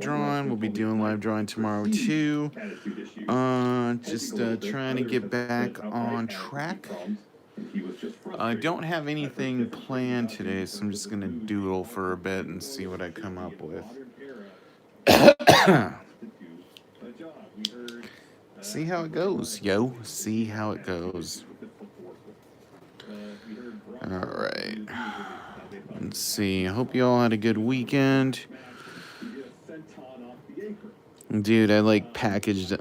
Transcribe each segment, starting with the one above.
drawing. We'll be doing live drawing tomorrow too. Just trying to get back on track. I don't have anything planned today, so I'm just gonna doodle for a bit and see what I come up with. See how it goes, yo. See how it goes. All right. Let's see. I hope you all had a good weekend. Dude, I like packaged,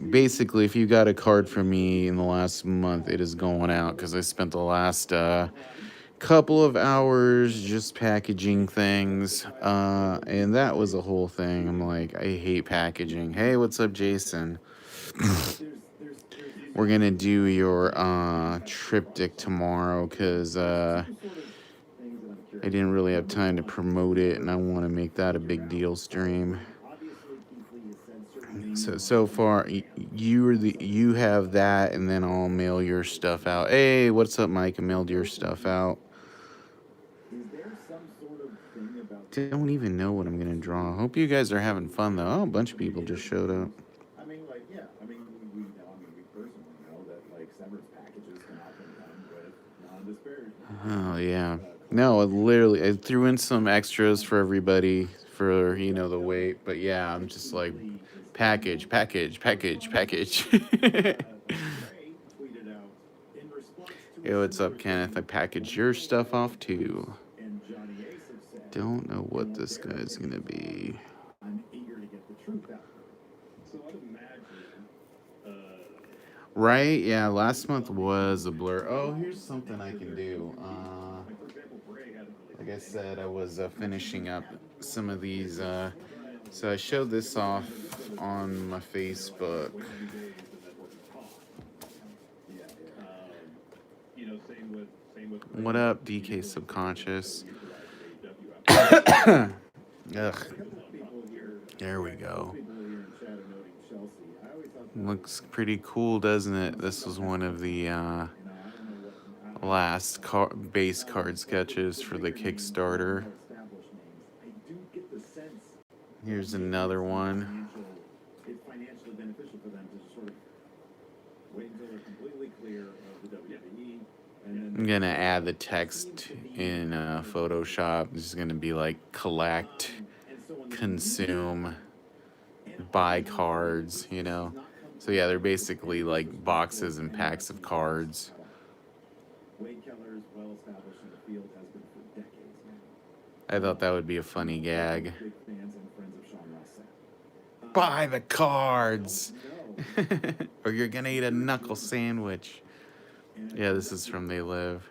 basically, if you got a card from me in the last month, it is going out because I spent the last couple of hours just packaging things, and that was a whole thing. I'm like, I hate packaging. Hey, what's up, Jason? We're gonna do your triptych tomorrow because I didn't really have time to promote it, and I want to make that a big deal stream. So far, you have that, and then I'll mail your stuff out. Hey, what's up, Mike? I mailed your stuff out. Don't even know what I'm gonna draw. Hope you guys are having fun though. Oh, a bunch of people just showed up. Oh yeah. No, literally, I threw in some extras for everybody for the weight. But yeah, I'm just like package. Hey, what's up, Kenneth? I packaged your stuff off too. Don't know what this guy's gonna be. Right? Yeah, last month was a blur. Oh, here's something I can do. Like I said, I was finishing up some of these. So I showed this off on my Facebook. What up, DK Subconscious? Ugh. There we go. Looks pretty cool, doesn't it? This was one of the last base card sketches for the Kickstarter. Here's another one. I'm gonna add the text in Photoshop. This is gonna be like collect, consume, buy cards, So yeah, they're basically like boxes and packs of cards. I thought that would be a funny gag. Buy the cards! Or you're gonna eat a knuckle sandwich. Yeah, this is from They Live.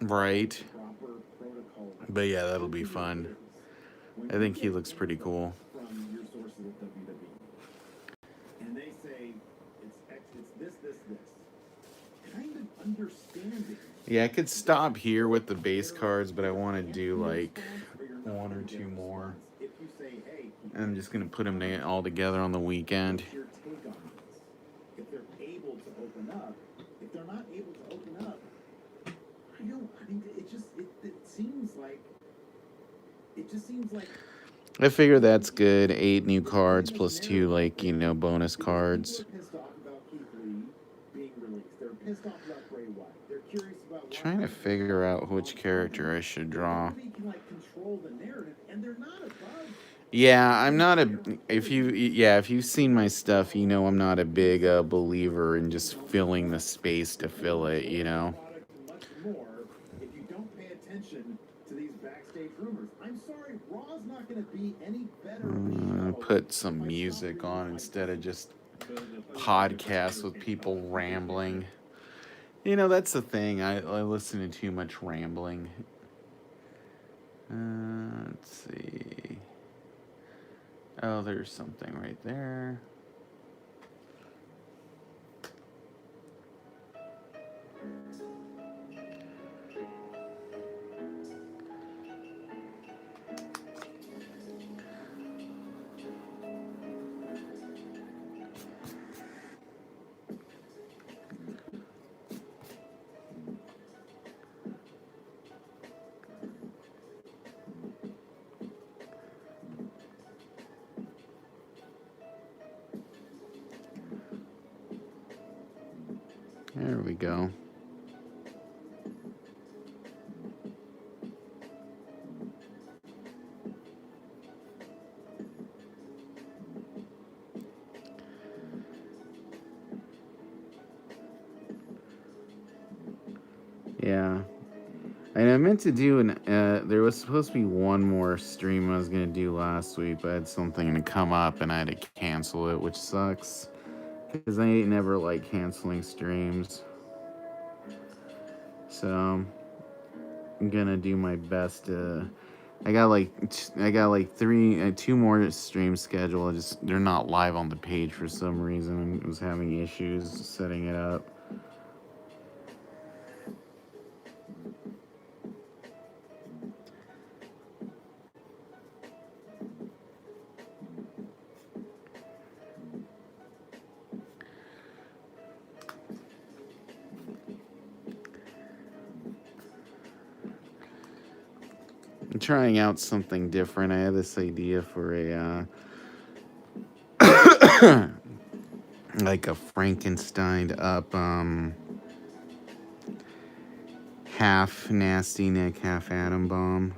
Right. But yeah, that'll be fun. I think he looks pretty cool. Yeah, I could stop here with the base cards, but I want to do like one or two more. And I'm just going to put them all together on the weekend. I figure that's good. 8 new cards plus 2, bonus cards. Trying to figure out which character I should draw. Yeah, I'm not if you've seen my stuff, I'm not a big believer in just filling the space to fill it, Put some music on instead of just podcasts with people rambling. That's the thing. I listen to too much rambling. Let's see. Oh, there's something right there. There we go. Yeah. And I meant to do there was supposed to be one more stream I was going to do last week, but I had something to come up and I had to cancel it, which sucks. Because I never like canceling streams. So I'm going to do my best to. I got like two more streams scheduled. Just they're not live on the page for some reason. I was having issues setting it up. I'm trying out something different. I had this idea for a like a Frankenstein up half nasty Nick, half atom bomb.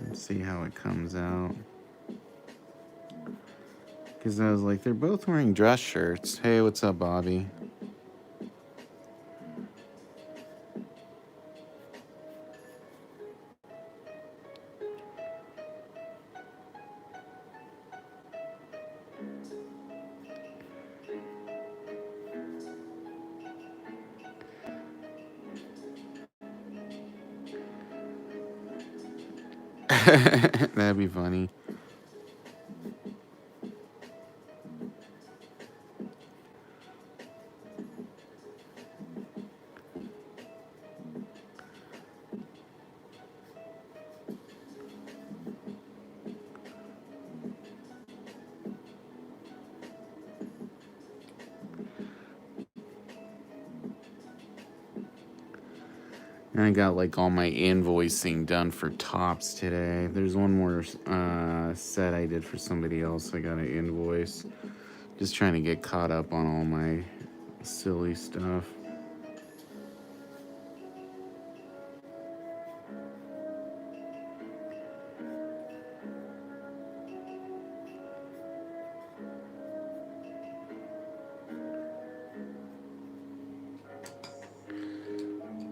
Let's see how it comes out. Because I was like, they're both wearing dress shirts. Hey, what's up, Bobby? That'd be funny. And I got like all my invoicing done for tops today. There's one more set I did for somebody else. I got an invoice. Just trying to get caught up on all my silly stuff.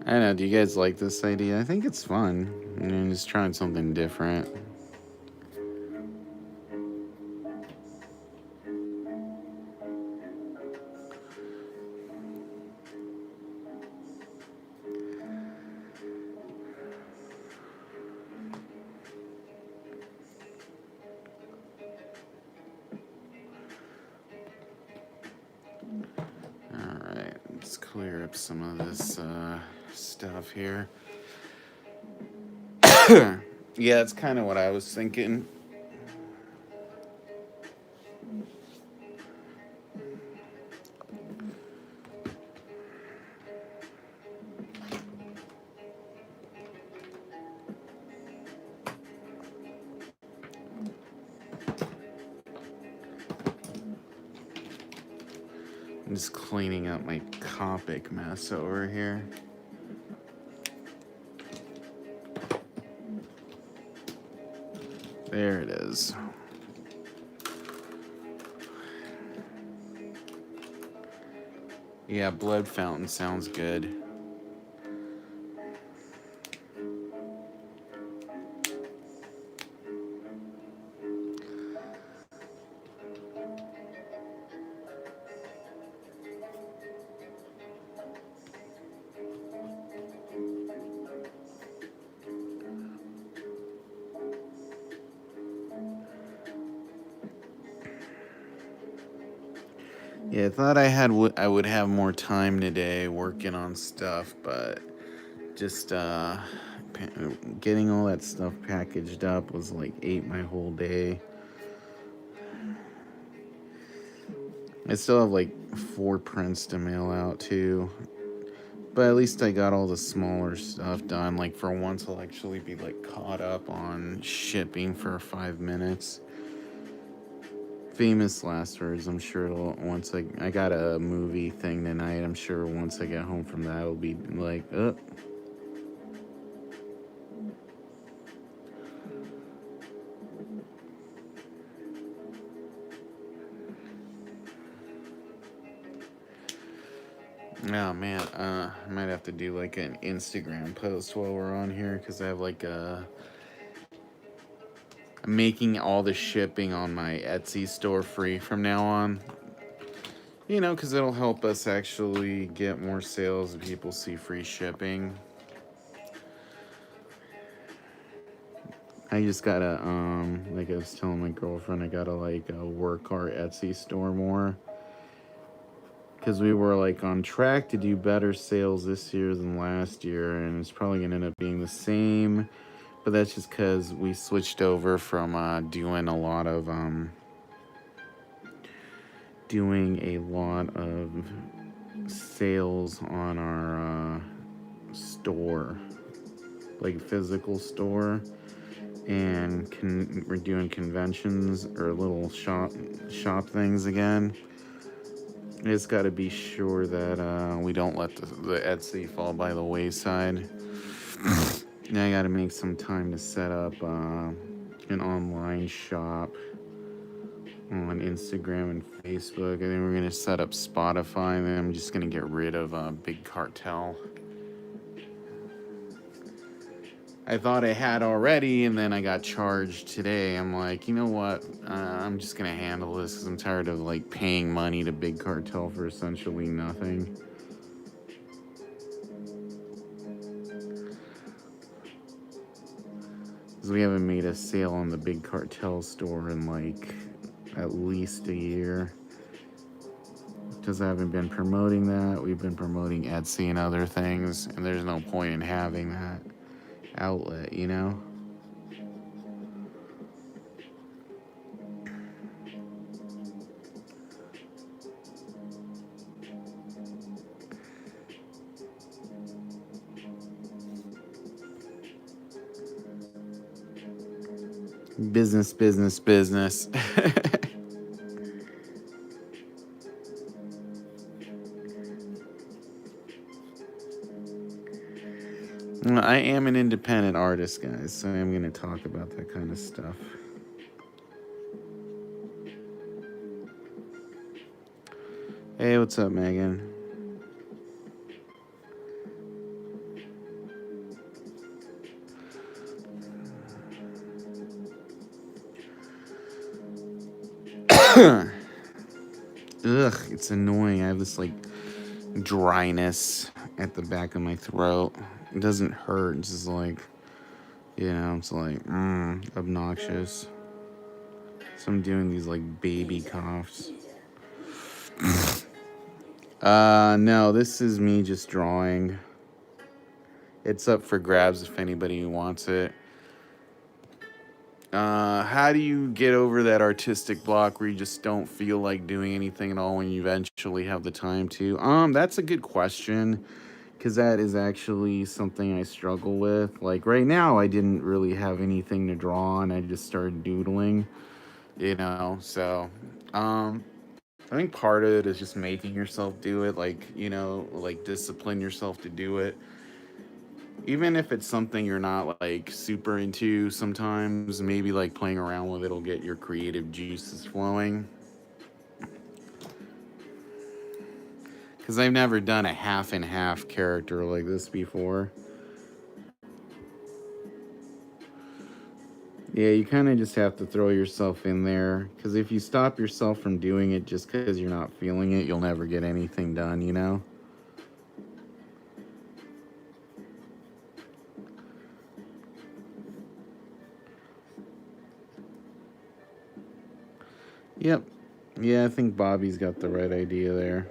I don't know. Do you guys like this idea? I think it's fun. I'm just trying something different. Alright, let's clear up some of this stuff here. Yeah, it's kind of what I was thinking. I'm just cleaning up my Copic mess over here. There it is. Yeah, blood fountain sounds good. Yeah, I thought I would have more time today working on stuff, but just getting all that stuff packaged up ate my whole day. I still have like 4 prints to mail out too. But at least I got all the smaller stuff done. Like for once I'll actually be like caught up on shipping for 5 minutes. Famous last words. I'm sure it'll once I got a movie thing tonight. I'm sure once I get home from that it'll be like, oh, man, I might have to do like an Instagram post while we're on here because I have like I'm making all the shipping on my Etsy store free from now on. You know, because it'll help us actually get more sales and people see free shipping. I just gotta, like I was telling my girlfriend, I gotta like work our Etsy store more. Because we were like on track to do better sales this year than last year, and it's probably gonna end up being the same. But that's just because we switched over from doing a lot of sales on our store, like physical store, and we're doing conventions or little shop things again. It's got to be sure that we don't let the Etsy fall by the wayside. Now I got to make some time to set up an online shop on Instagram and Facebook. I think we're going to set up Spotify, and then I'm just going to get rid of Big Cartel. I thought I had already, and then I got charged today. I'm like, you know what? I'm just going to handle this because I'm tired of like paying money to Big Cartel for essentially nothing. Because we haven't made a sale on the Big Cartel store in like at least a year. Because I haven't been promoting that. We've been promoting Etsy and other things, and there's no point in having that outlet, you know? Business, business, business. I am an independent artist, guys, so I'm going to talk about that kind of stuff. Hey, what's up, Megan? Ugh, it's annoying. I have this like dryness at the back of my throat. It doesn't hurt. It's just like, it's like obnoxious. So I'm doing these like baby coughs. No, this is me just drawing. It's up for grabs if anybody wants it. How do you get over that artistic block where you just don't feel like doing anything at all when you eventually have the time to? That's a good question, because that is actually something I struggle with. Like right now, I didn't really have anything to draw on. I just started doodling, so, I think part of it is just making yourself do it, like, like discipline yourself to do it. Even if it's something you're not like super into, sometimes maybe like playing around with it'll get your creative juices flowing. Because I've never done a half and half character like this before. Yeah, you kind of just have to throw yourself in there. Because if you stop yourself from doing it just because you're not feeling it, you'll never get anything done, you know? Yep. Yeah, I think Bobby's got the right idea there.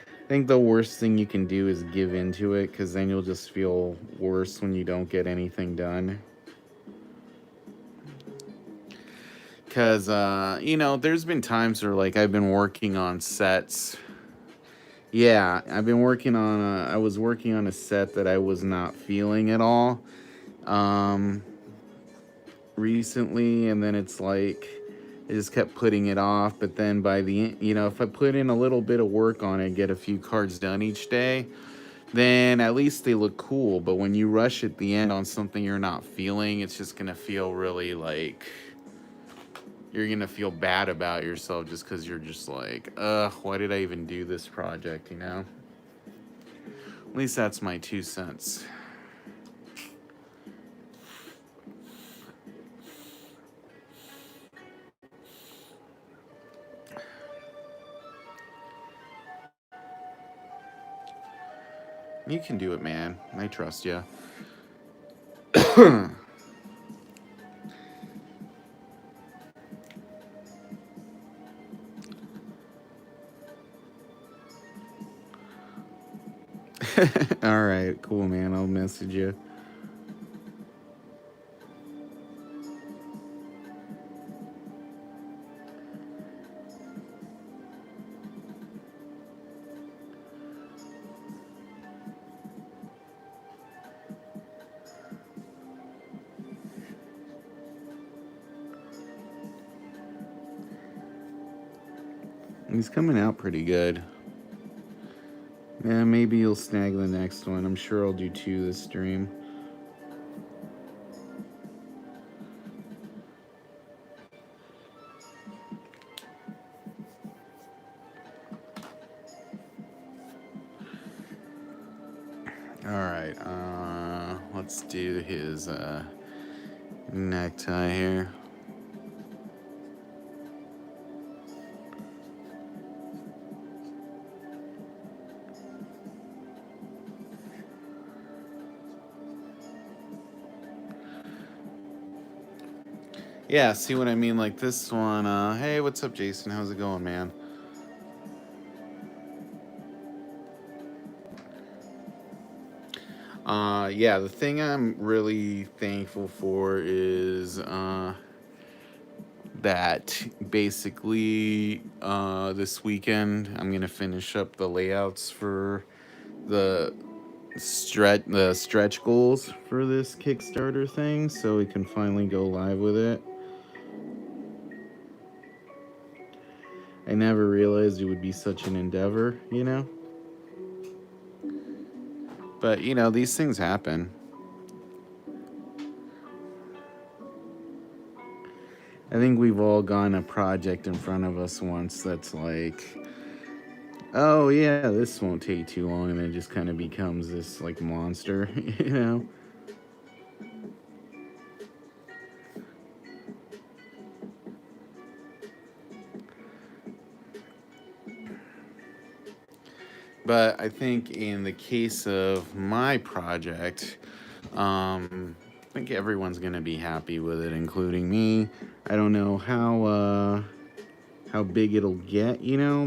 I think the worst thing you can do is give into it, because then you'll just feel worse when you don't get anything done. Cause there's been times where like I've been working on sets. Yeah, I've been working on I was working on a set that I was not feeling at all um recently, and then it's like I just kept putting it off, but then by the end, if I put in a little bit of work on it, get a few cards done each day, then at least they look cool. But when you rush at the end on something you're not feeling, it's just gonna feel really like you're gonna feel bad about yourself just because you're just like, ugh, why did I even do this project, At least that's my 2 cents. You can do it, man. I trust you. All right, cool, man. I'll message you. He's coming out pretty good. Yeah, maybe you'll snag the next one. I'm sure I'll do 2 this stream. All right, let's do his necktie here. Yeah, see what I mean? Like this one, hey, what's up, Jason? How's it going, man? Yeah, the thing I'm really thankful for is that basically this weekend I'm gonna finish up the layouts for the stretch goals for this Kickstarter thing, so we can finally go live with it. I never realized it would be such an endeavor. But these things happen. I think we've all gotten a project in front of us once that's like, oh yeah, this won't take too long, and then it just kind of becomes this like monster. But I think in the case of my project, I think everyone's gonna be happy with it, including me. I don't know how big it'll get,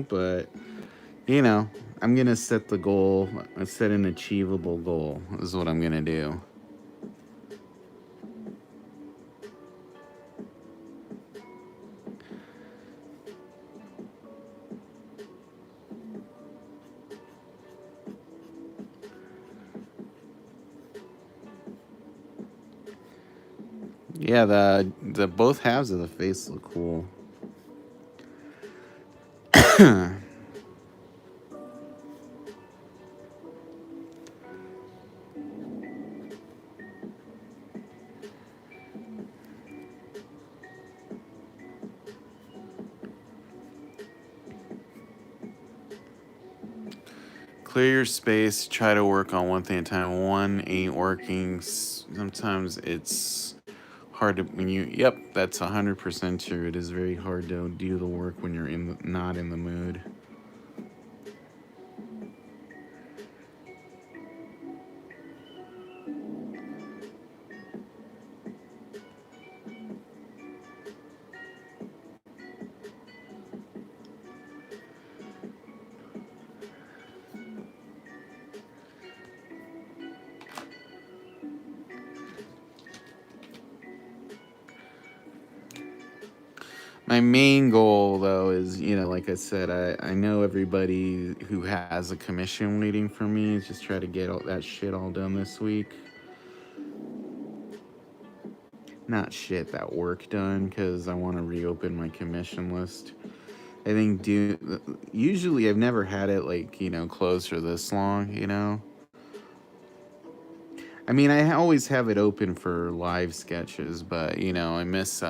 but I'm gonna set the goal. Set an achievable goal. Is what I'm gonna do. Yeah, the both halves of the face look cool. Clear your space. Try to work on one thing at a time. One ain't working. Sometimes it's hard to when you. Yep, that's 100% true. It is very hard to do the work when you're not in the mood. My main goal, though, is, like I said, I know everybody who has a commission waiting for me. Is just try to get all that shit all done this week. Not shit, that work done, because I want to reopen my commission list. I think usually I've never had it like, closed for this long, I mean, I always have it open for live sketches, but, I miss,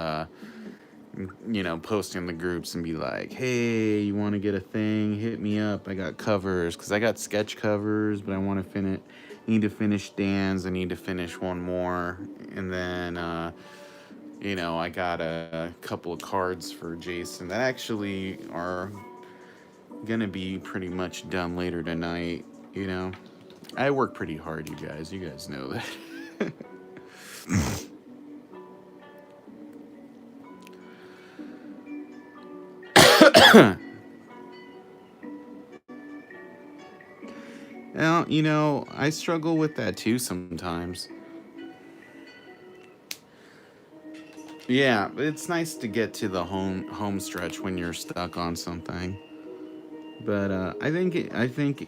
posting in the groups and be like, hey, you want to get a thing? Hit me up. I got covers, because I got sketch covers, but I want to need to finish Dan's. I need to finish one more. And then, I got a couple of cards for Jason that actually are going to be pretty much done later tonight, I work pretty hard, you guys. You guys know that. Now, I struggle with that too sometimes. Yeah, it's nice to get to the home stretch when you're stuck on something. But I think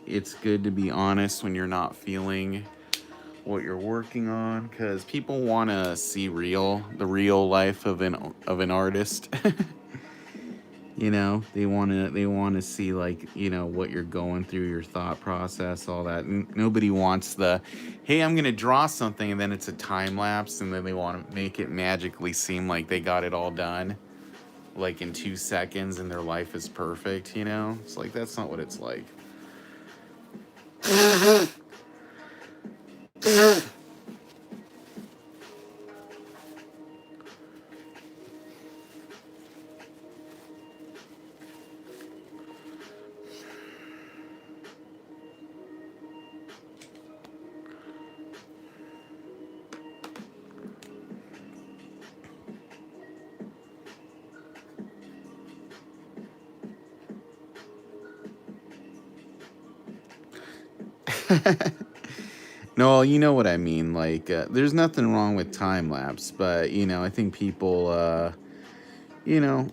it's good to be honest when you're not feeling what you're working on, because people want to see the real life of an artist. They want to see, like, what you're going through, your thought process, all that. Nobody wants hey, I'm gonna draw something, and then it's a time lapse, and then they want to make it magically seem like they got it all done like in 2 seconds and their life is perfect. It's like, that's not what it's like. No, you know what I mean. Like, there's nothing wrong with time lapse, but I think you know,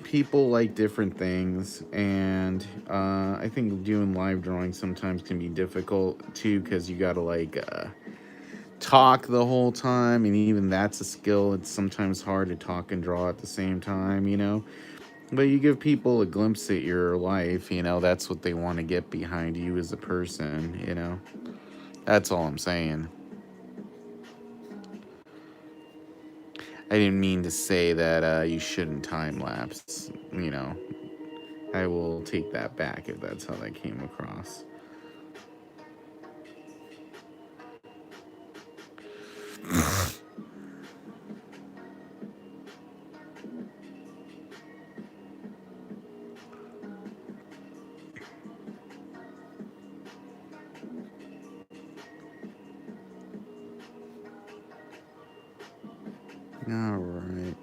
people like different things, and I think doing live drawing sometimes can be difficult too, because you gotta, like, talk the whole time, and even that's a skill. It's sometimes hard to talk and draw at the same time. But you give people a glimpse at your life. That's what they want to get behind you as a person. That's all I'm saying. I didn't mean to say that you shouldn't time lapse. I will take that back if that's how that came across. All right.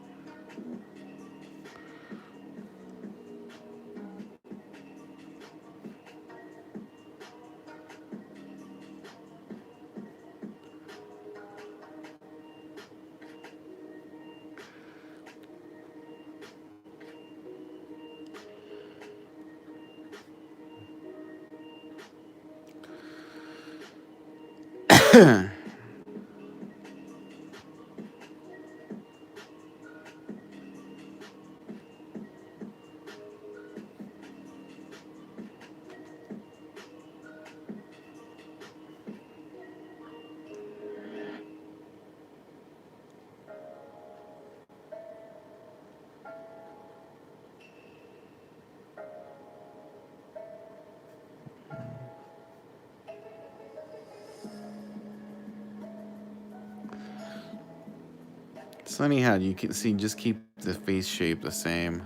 It's funny how you can see, just keep the face shape the same.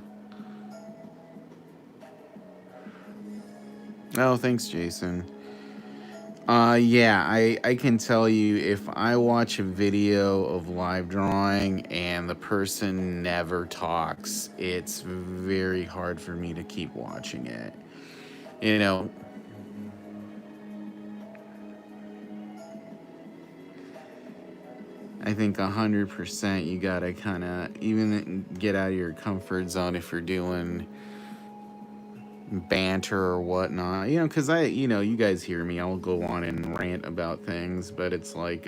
Oh, thanks, Jason. Yeah, I can tell you, if I watch a video of live drawing and the person never talks, it's very hard for me to keep watching it. You know, I think 100% you gotta kind of even get out of your comfort zone if you're doing banter or whatnot. Because you guys hear me. I'll go on and rant about things, but it's like,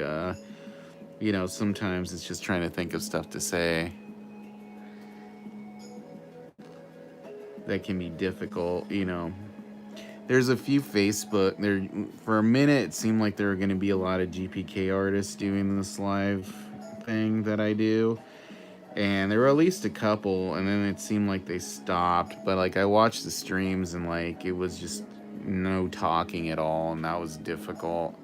sometimes it's just trying to think of stuff to say that can be difficult. There's a few Facebook there. For a minute, it seemed like there were going to be a lot of GPK artists doing this live thing that I do, and there were at least a couple, and then it seemed like they stopped. But like I watched the streams, and like it was just no talking at all, and that was difficult.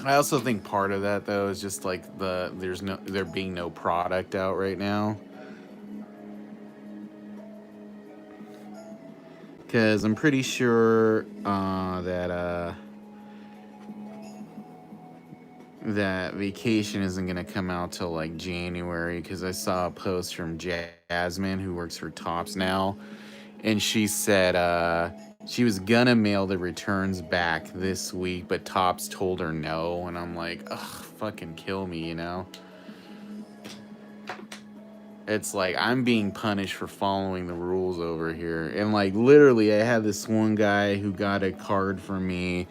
I also think part of that though is just like there being no product out right now. Because I'm pretty sure that vacation isn't gonna come out till like January. Because I saw a post from Jasmine, who works for Tops now, and she said she was gonna mail the returns back this week, but Tops told her no, and I'm like, ugh, fucking kill me. It's like I'm being punished for following the rules over here. And like literally I had this one guy who got a card from me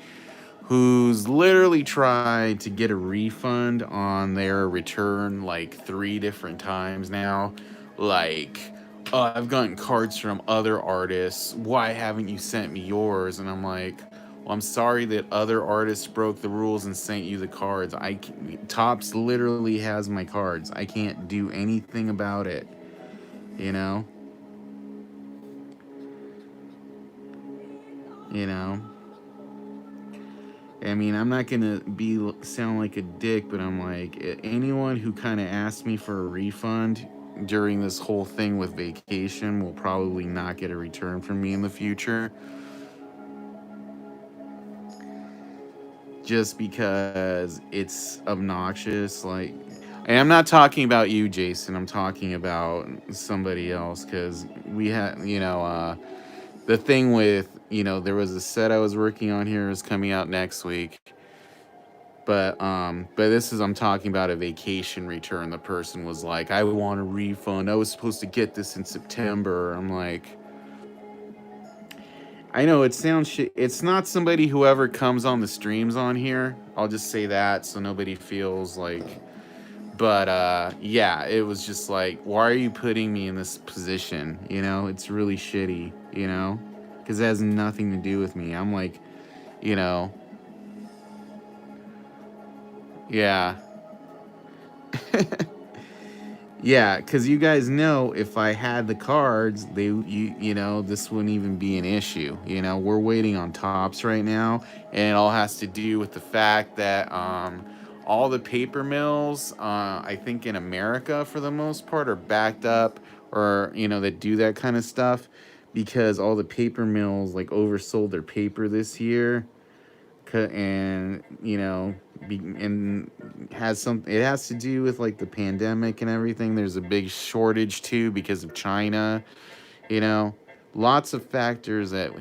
who's literally tried to get a refund on their return like 3 different times now. Like, I've gotten cards from other artists. Why haven't you sent me yours? And I'm like, well, I'm sorry that other artists broke the rules and sent you the cards. Tops literally has my cards. I can't do anything about it. You know? You know? I mean, I'm not gonna sound like a dick, but I'm like, anyone who kind of asked me for a refund during this whole thing with vacation will probably not get a return from me in the future. Just because it's obnoxious. Like, and I'm not talking about you, Jason. I'm talking about somebody else, because we had, the thing with, there was a set I was working on here is coming out next week. But this is, I'm talking about a vacation return. The person was like, I want a refund. I was supposed to get this in September. I'm like, I know it sounds shit. It's not somebody who ever comes on the streams on here. I'll just say that so nobody feels like. But yeah, it was just like, why are you putting me in this position? It's really shitty. Because it has nothing to do with me. I'm like, you know, yeah. Yeah, because you guys know if I had the cards, this wouldn't even be an issue. We're waiting on Tops right now, and it all has to do with the fact that all the paper mills, I think in America for the most part, are backed up, or that do that kind of stuff, because all the paper mills like oversold their paper this year, and and it has to do with like the pandemic and everything. There's a big shortage too because of China. you know Lots of factors that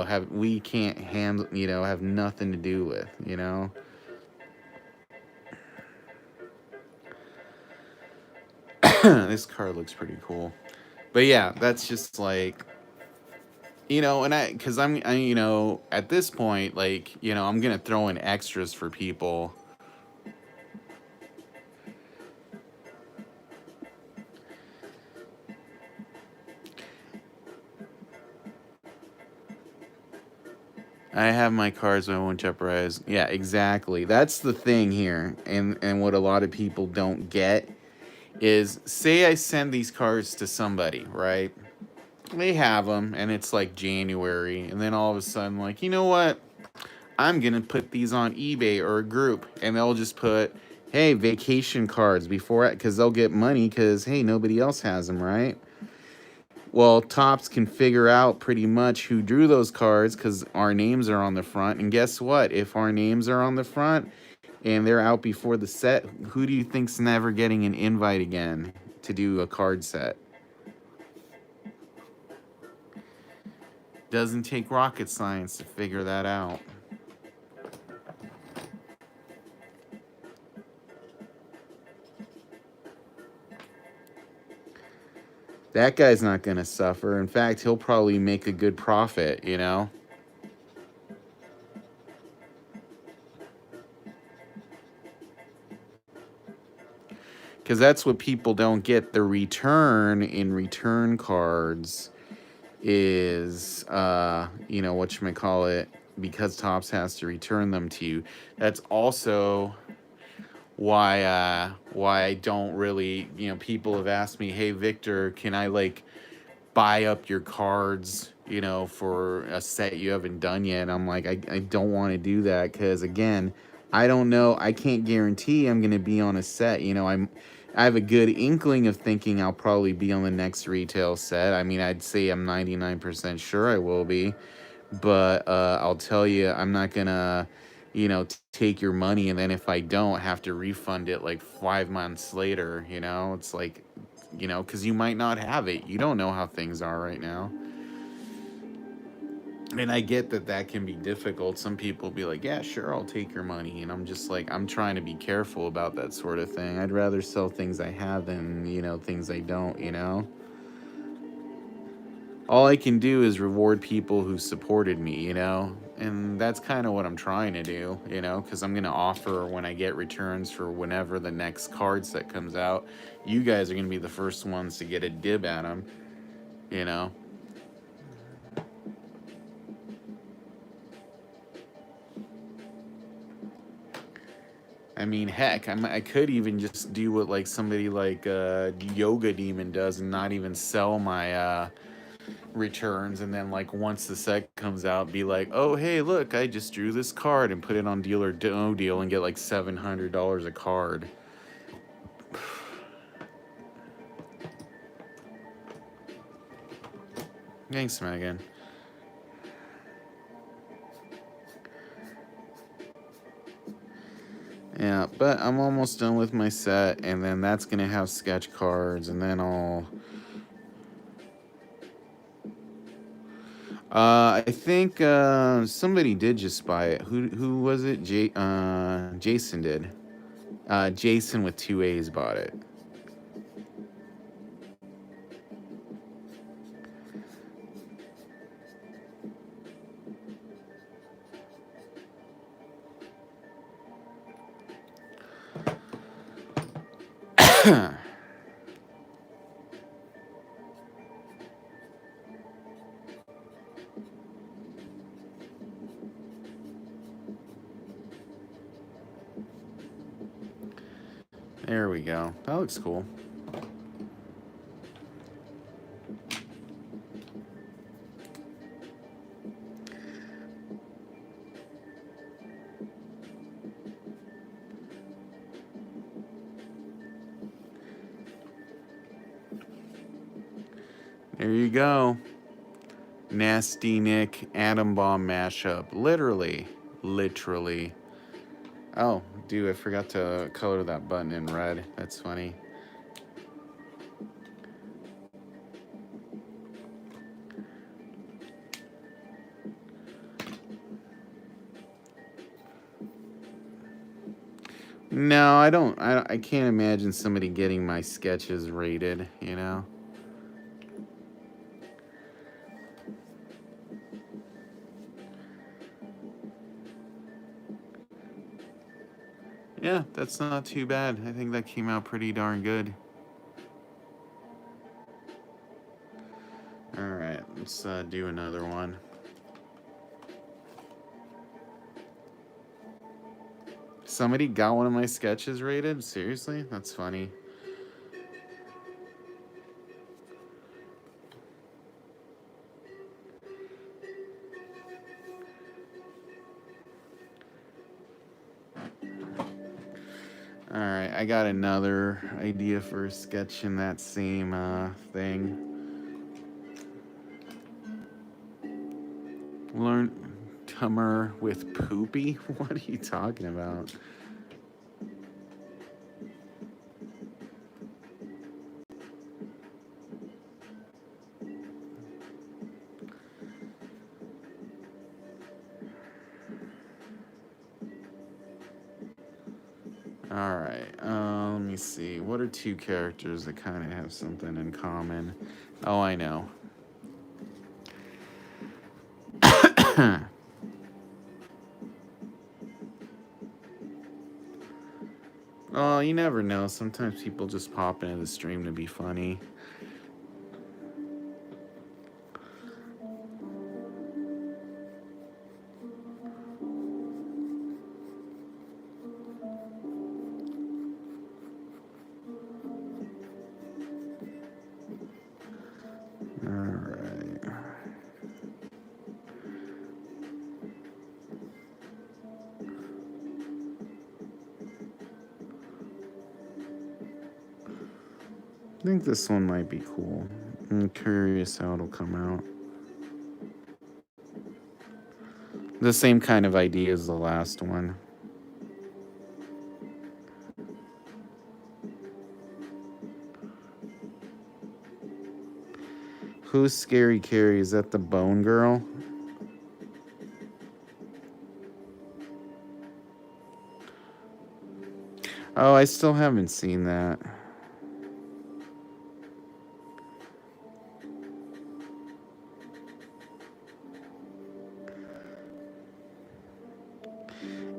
have we can't handle, have nothing to do with. This card looks pretty cool. But yeah, that's just like, and because at this point, like, I'm gonna throw in extras for people. I have my cards, so I won't jeopardize. Yeah, exactly. That's the thing here, and what a lot of people don't get is, say I send these cards to somebody, right? They have them, and it's like January, and then all of a sudden, like, you know what? I'm gonna put these on eBay or a group, and they'll just put, hey, vacation cards before, because they'll get money, because hey, nobody else has them, right? Well, Tops can figure out pretty much who drew those cards because our names are on the front. And guess what? If our names are on the front and they're out before the set, who do you think's never getting an invite again to do a card set? Doesn't take rocket science to figure that out. That guy's not going to suffer. In fact, he'll probably make a good profit, you know? Because that's what people don't get. The return in return cards is, whatchamacallit, because Topps has to return them to you. That's also why I don't really, people have asked me, hey, Victor, can I, like, buy up your cards, for a set you haven't done yet? I'm like, I don't want to do that because, again, I don't know. I can't guarantee I'm going to be on a set. I have a good inkling of thinking I'll probably be on the next retail set. I mean, I'd say I'm 99% sure I will be, but I'll tell you, I'm not going to, take your money and then if I don't, have to refund it like 5 months later. It's like, because you might not have it. You don't know how things are right now. And I get that that can be difficult. Some people be like, yeah, sure, I'll take your money. And I'm just like, I'm trying to be careful about that sort of thing. I'd rather sell things I have than, things I don't. All I can do is reward people who supported me. And that's kind of what I'm trying to do, because I'm going to offer when I get returns for whenever the next card set comes out. You guys are going to be the first ones to get a dib at them, you know. I mean, heck, I could even just do what like somebody like Yoga Demon does and not even sell my returns, and then like once the set comes out, be like, oh hey, look, I just drew this card and put it on Deal or No Deal and get like $700 a card. Thanks, Megan. Yeah, but I'm almost done with my set, and then that's gonna have sketch cards, and then I'll. I think somebody did just buy it. Who was it? Jason did. Jason with two A's bought it. There we go. That looks cool. There you go. Nasty Nick Atom Bomb mashup. Literally. Literally. Oh, dude, I forgot to color that button in red. That's funny. No, I don't. I can't imagine somebody getting my sketches rated. Yeah, that's not too bad. I think that came out pretty darn good. All right, let's do another one. Somebody got one of my sketches rated? Seriously? That's funny. All right, I got another idea for a sketch in that same thing. Learn Tummer with poopy? What are you talking about? All right. Let me see. What are two characters that kind of have something in common? Oh, I know. Oh, you never know. Sometimes people just pop into the stream to be funny. Alright. I think this one might be cool. I'm curious how it'll come out. The same kind of idea as the last one. Who's Scary Carrie? Is that the Bone Girl? Oh, I still haven't seen that.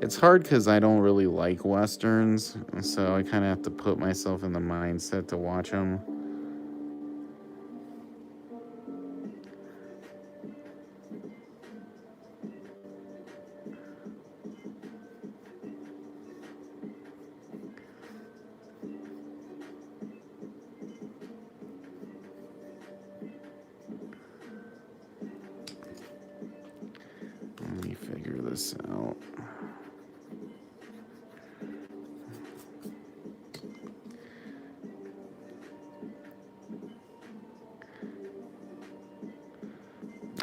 It's hard because I don't really like Westerns, so I kind of have to put myself in the mindset to watch them. Let me figure this out.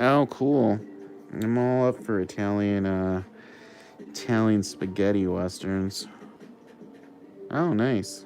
Oh, cool. I'm all up for Italian spaghetti westerns. Oh, nice.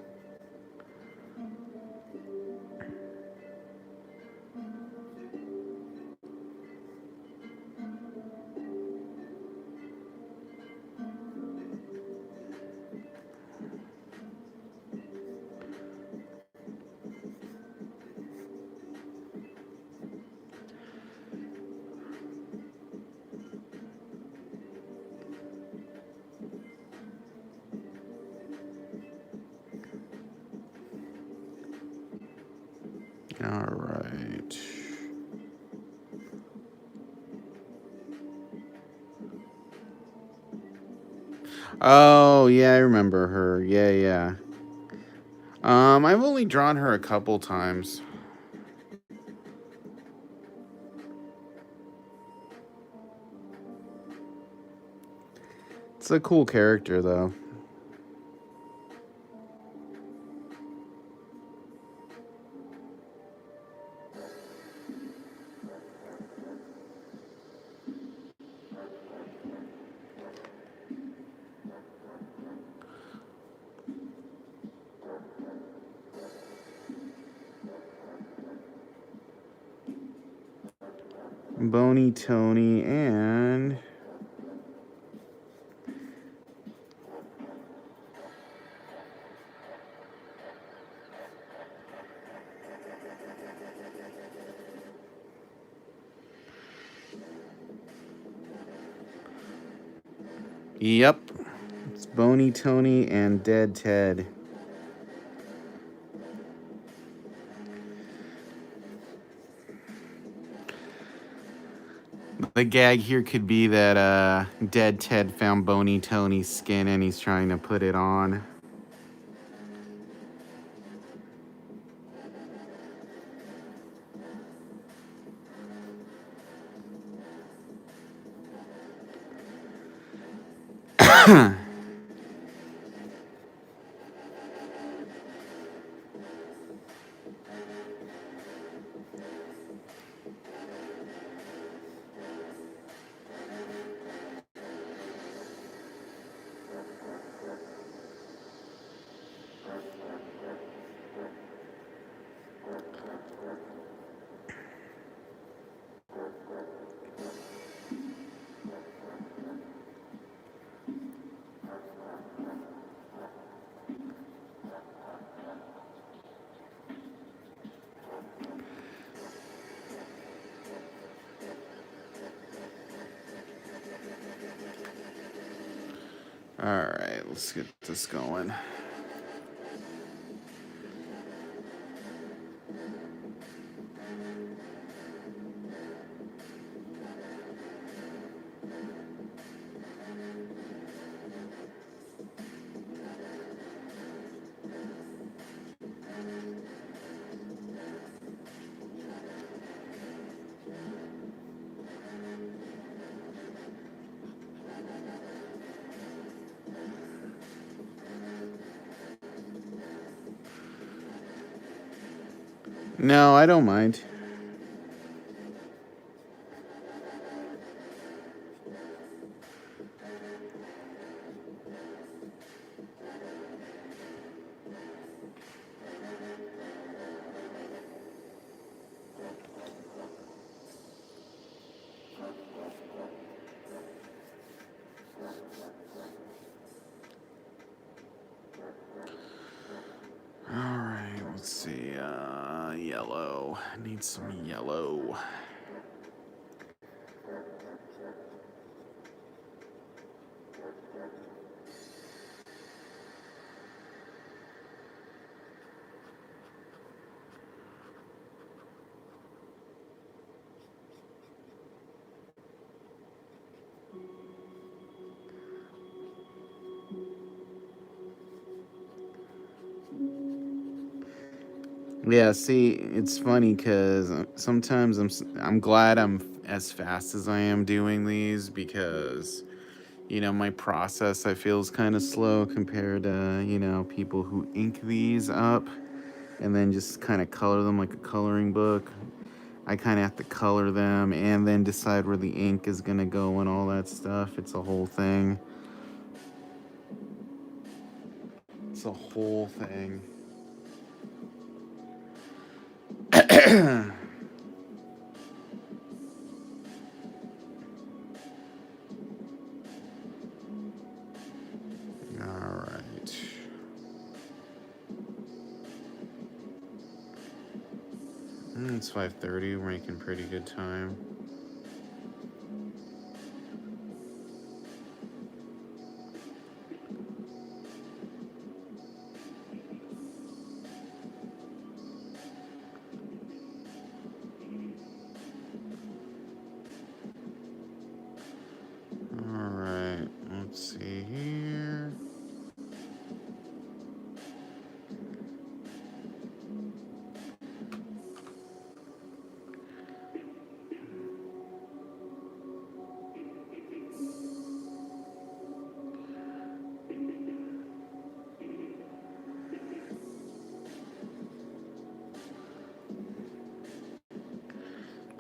All right. Oh, yeah, I remember her. Yeah, yeah. I've only drawn her a couple times. It's a cool character, though. Boney Tony and... Yep. It's Boney Tony and Dead Ted. The gag here could be that Dead Ted found Boney Tony's skin and he's trying to put it on. Alright, let's get this going. No, I don't mind. Alright, let's see. Yellow. I need some yellow. Yeah, see, it's funny because sometimes I'm glad I'm as fast as I am doing these because my process I feel is kind of slow compared to people who ink these up and then just kind of color them like a coloring book. I kind of have to color them and then decide where the ink is gonna go and all that stuff. It's a whole thing. It's a whole thing. All right. It's 5:30. We're making pretty good time. All right. Let's see here.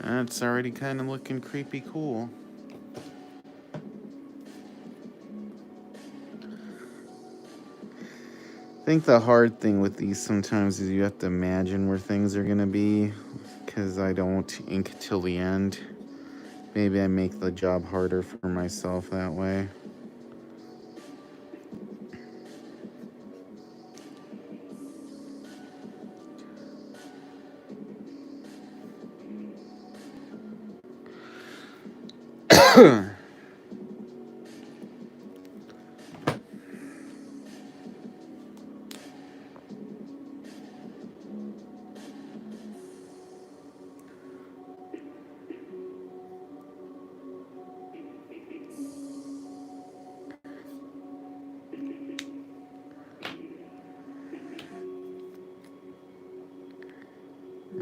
That's already kind of looking creepy cool. I think the hard thing with these sometimes is you have to imagine where things are going to be because I don't ink till the end. Maybe I make the job harder for myself that way.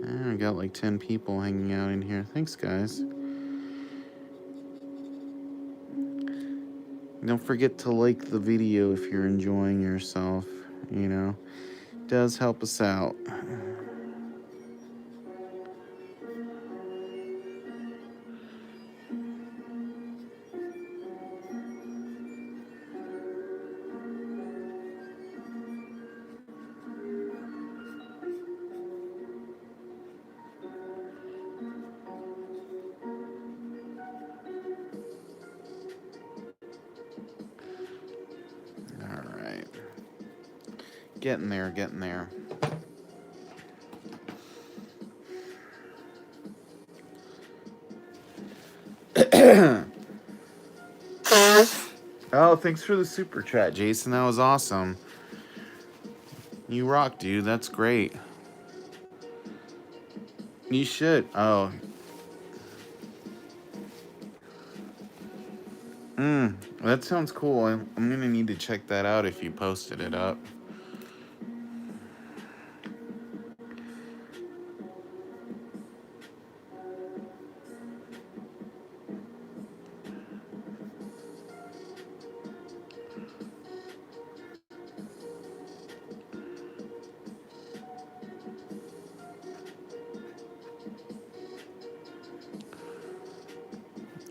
I got like 10 people hanging out in here. Thanks, guys. Don't forget to like the video if you're enjoying yourself. It does help us out. All right. Getting there, getting there. Oh, thanks for the super chat, Jason. That was awesome. You rock, dude. That's great. You should. Oh, that sounds cool. I'm gonna need to check that out if you posted it up.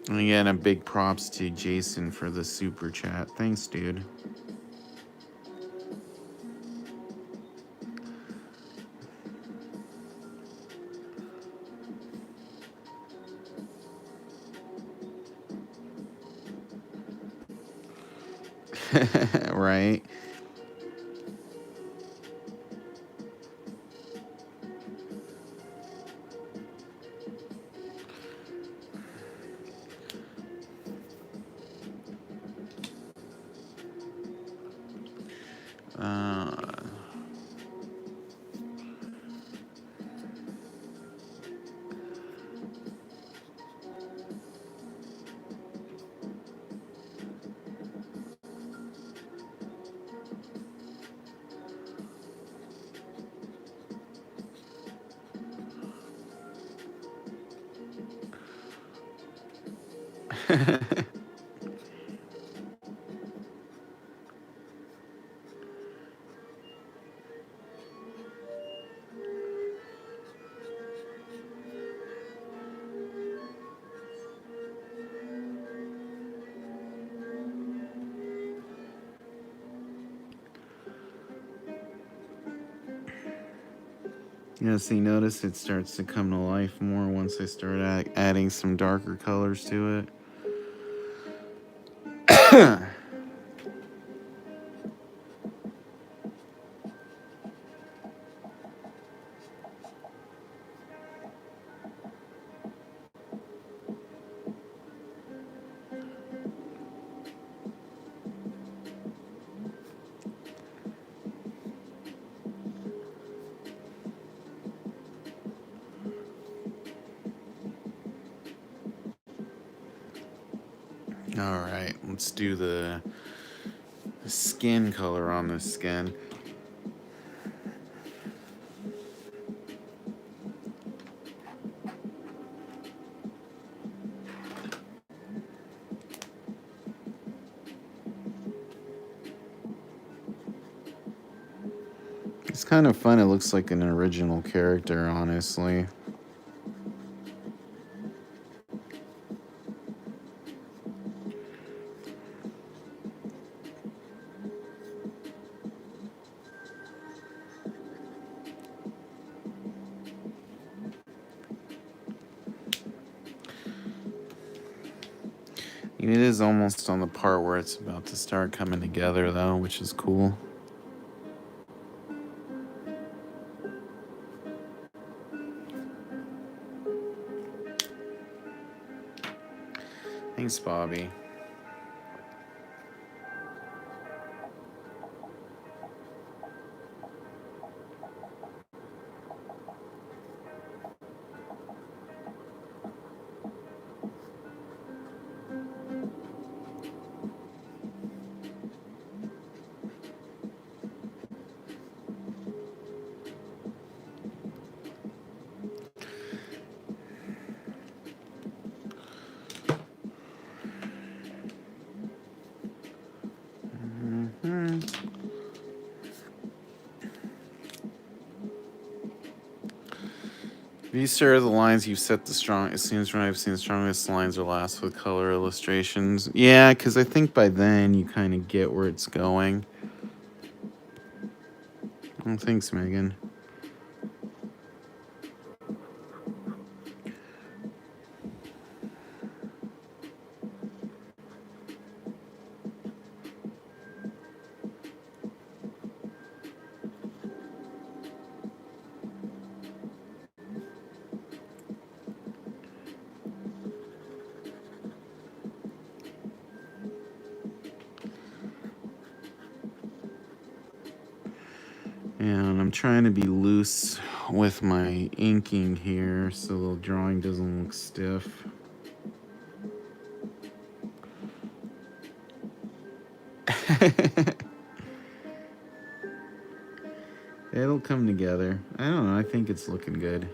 And again, a big props to Jason for the super chat. Thanks, dude. Right? Uh, yeah, see, notice it starts to come to life more once I start adding some darker colors to it. All right, let's do the skin color on this skin. It's kind of fun. It looks like an original character, honestly. It is almost on the part where it's about to start coming together, though, which is cool. Thanks, Bobby. These are the lines you've set the strong. It seems when I've seen the strongest lines are last with color illustrations. Yeah, because I think by then you kind of get where it's going. Oh, thanks, Megan. And I'm trying to be loose with my inking here so the drawing doesn't look stiff. It'll come together. I don't know. I think it's looking good.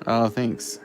Oh, thanks.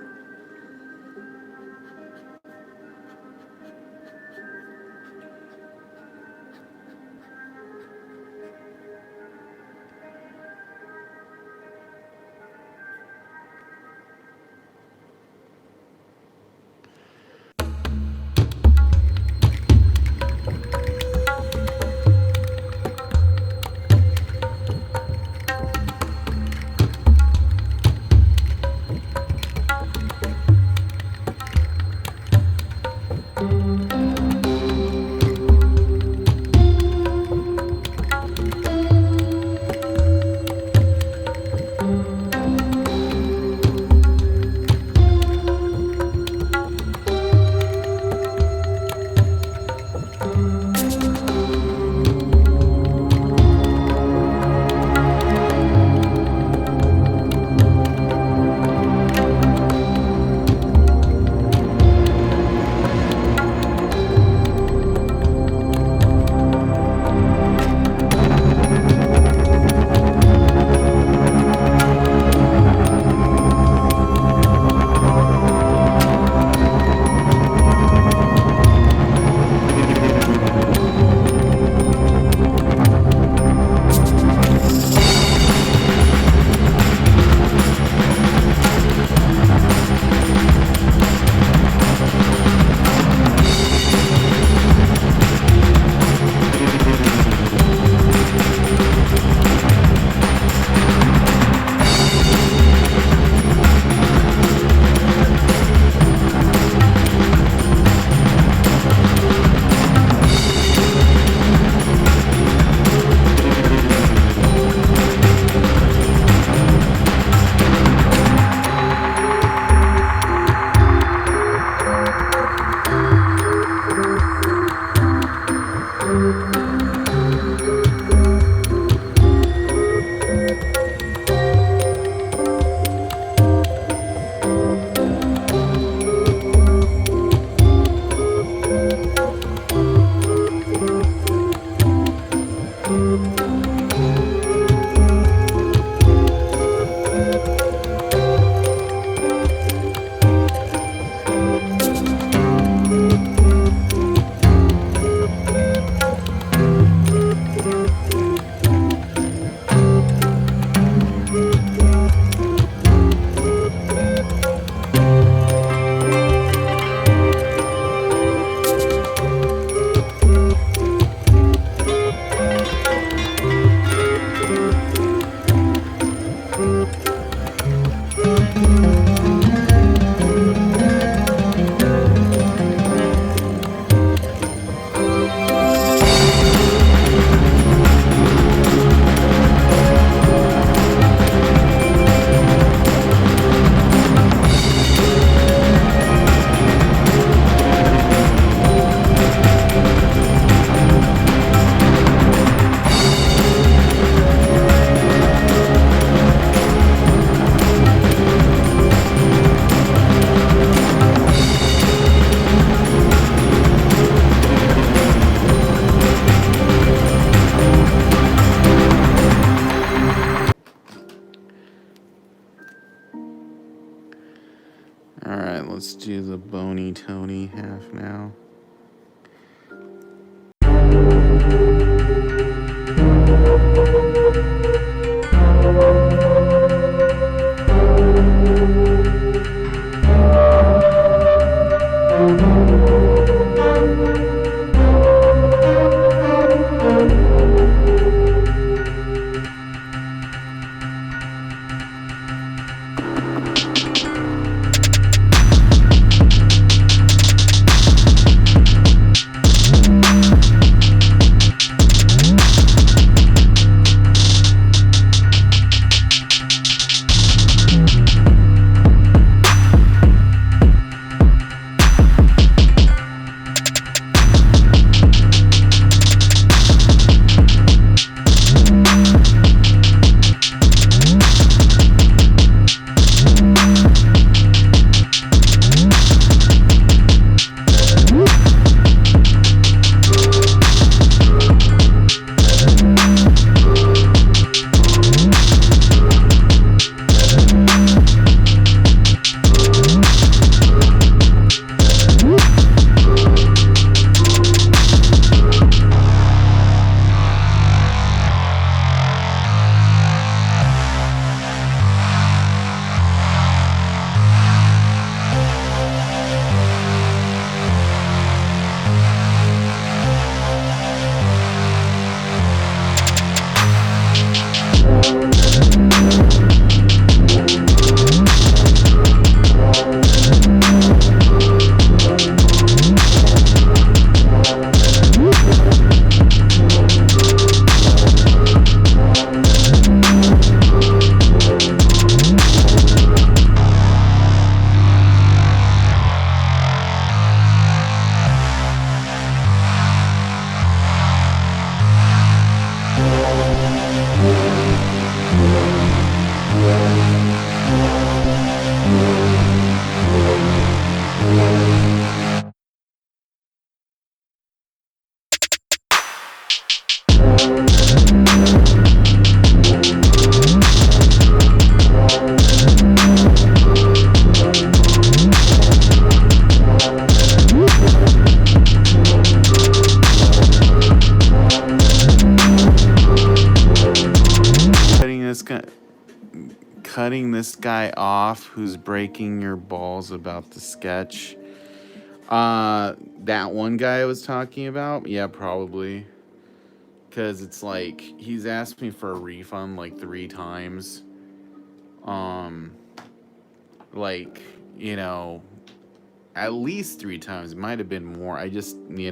Alright, let's do the bony Tony half now. Cutting this guy, cutting this guy off who's breaking your balls about the sketch. That one guy I was talking about, yeah, probably. Cause it's like he's asked me for a refund like 3 times. Um, like you know, at least 3 times. It might have been more. I just he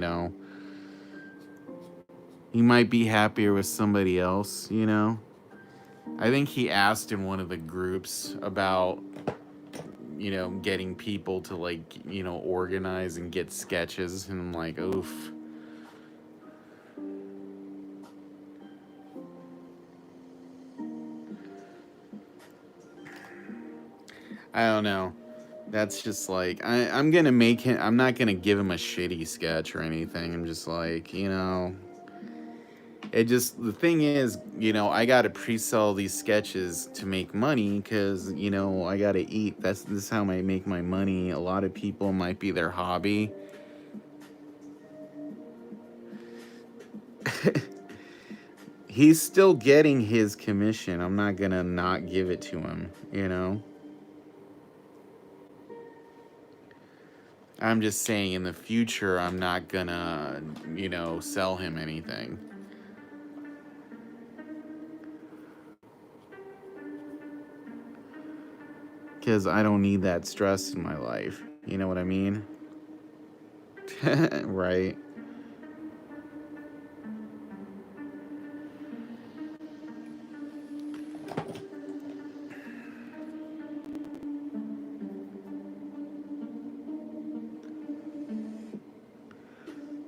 might be happier with somebody else. I think he asked in one of the groups about getting people to like organize and get sketches, and I'm like, oof. I don't know. That's just like I'm gonna make him. I'm not gonna give him a shitty sketch or anything. I'm just like it just the thing is I gotta pre-sell these sketches to make money because I gotta eat. This is how I make my money. A lot of people might be their hobby. He's still getting his commission. I'm not gonna not give it to him. I'm just saying in the future I'm not gonna sell him anything. Because I don't need that stress in my life. You know what I mean? Right.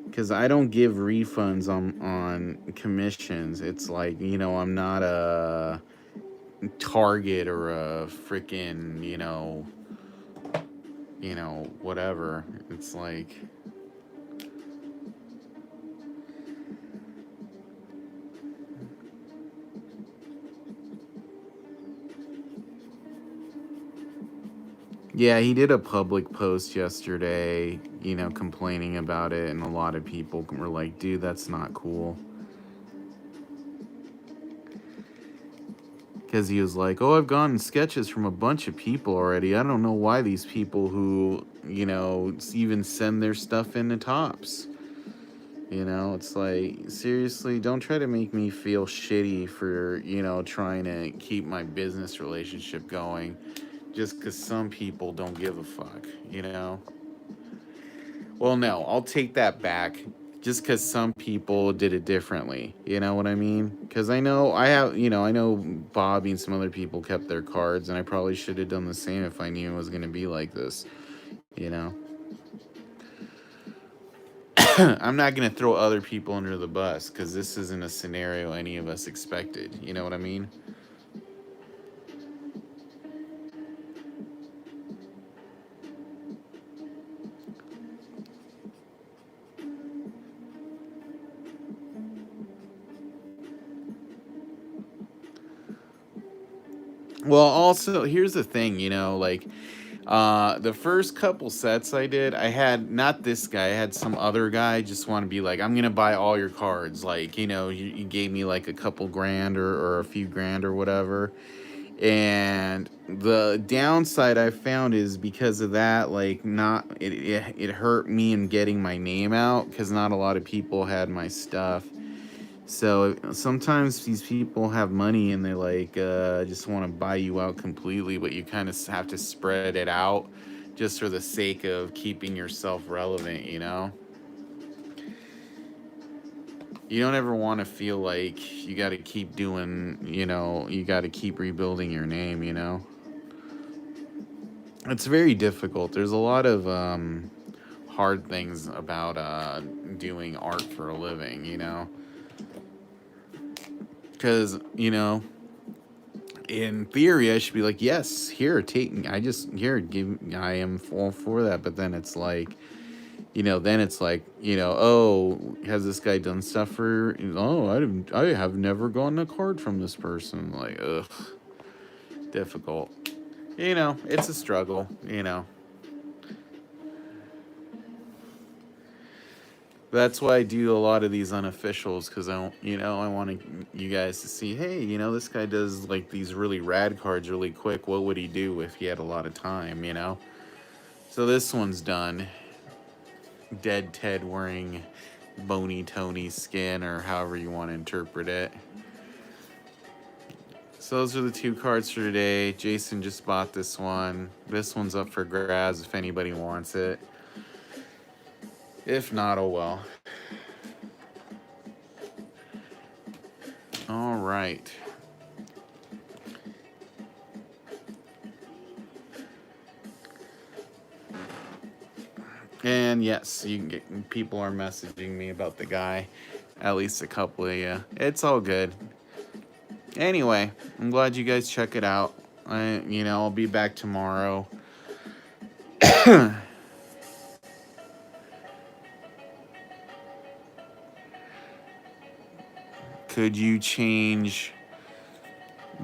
Because I don't give refunds on commissions. It's like I'm not a Target or a freaking whatever. It's like yeah, he did a public post yesterday, complaining about it, and a lot of people were like, "Dude, that's not cool." Because he was like, "Oh, I've gotten sketches from a bunch of people already. I don't know why these people who even send their stuff into Tops." It's like, seriously, don't try to make me feel shitty for trying to keep my business relationship going, just because some people don't give a fuck. Well, no, I'll take that back. Just because some people did it differently. You know what I mean? Because I know Bobby and some other people kept their cards, and I probably should have done the same if I knew it was going to be like this. You know? I'm not going to throw other people under the bus because this isn't a scenario any of us expected. You know what I mean? Well, also, here's the thing, like the first couple sets I did, I had not this guy, I had some other guy just want to be like, I'm gonna buy all your cards. Like, you gave me like a couple grand or a few grand or whatever. And the downside I found is because of that, like, not it hurt me in getting my name out because not a lot of people had my stuff. So sometimes these people have money and they like just want to buy you out completely, but you kind of have to spread it out just for the sake of keeping yourself relevant, you know? You don't ever want to feel like you got to keep doing, you got to keep rebuilding your name, you know? It's very difficult. There's a lot of hard things about doing art for a living, you know? Because, in theory, I should be like, yes, here, take. I just here give. I am all for that. But then it's like, then it's like, oh, has this guy done stuff for? Oh, I have never gotten a card from this person. Like, ugh, difficult. It's a struggle. That's why I do a lot of these unofficials because I want you guys to see, hey, this guy does like these really rad cards really quick. What would he do if he had a lot of time, So this one's done. Dead Ted wearing bony Tony's skin, or however you want to interpret it. So those are the two cards for today. Jason just bought this one. This one's up for grabs if anybody wants it. If not, oh well. All right. And yes, people are messaging me about the guy. At least a couple of you. It's all good. Anyway, I'm glad you guys check it out. I'll be back tomorrow. Could you change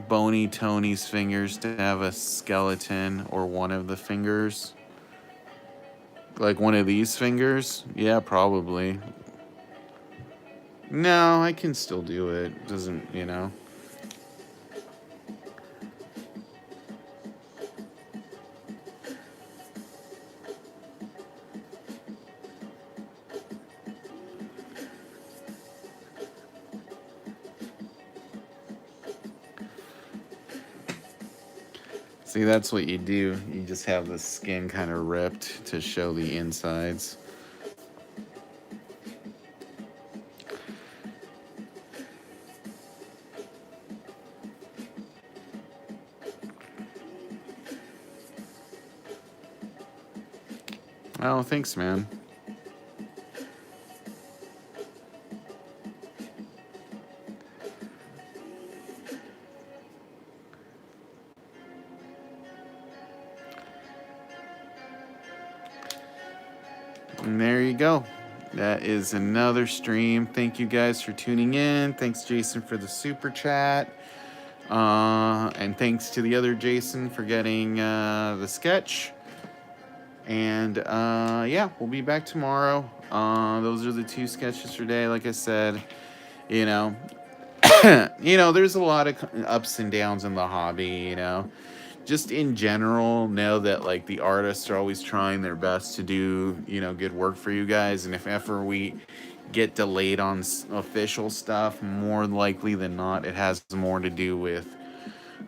Bony Tony's fingers to have a skeleton or one of the fingers? Like one of these fingers? Yeah, probably. No, I can still do it. Doesn't. See, that's what you do. You just have the skin kind of ripped to show the insides. Oh, thanks, man. And there you go. That is another stream. Thank you guys for tuning in. Thanks, Jason, for the super chat. And thanks to the other Jason for getting the sketch. And yeah, we'll be back tomorrow. Those are the two sketches for today. Like I said, there's a lot of ups and downs in the hobby, just in general, know that like the artists are always trying their best to do, good work for you guys. And if ever we get delayed on official stuff, more likely than not, it has more to do with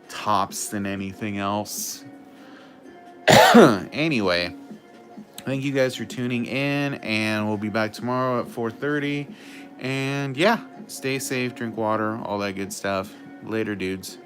tops than anything else. Anyway, thank you guys for tuning in, and we'll be back tomorrow at 4:30. And yeah, stay safe, drink water, all that good stuff. Later, dudes.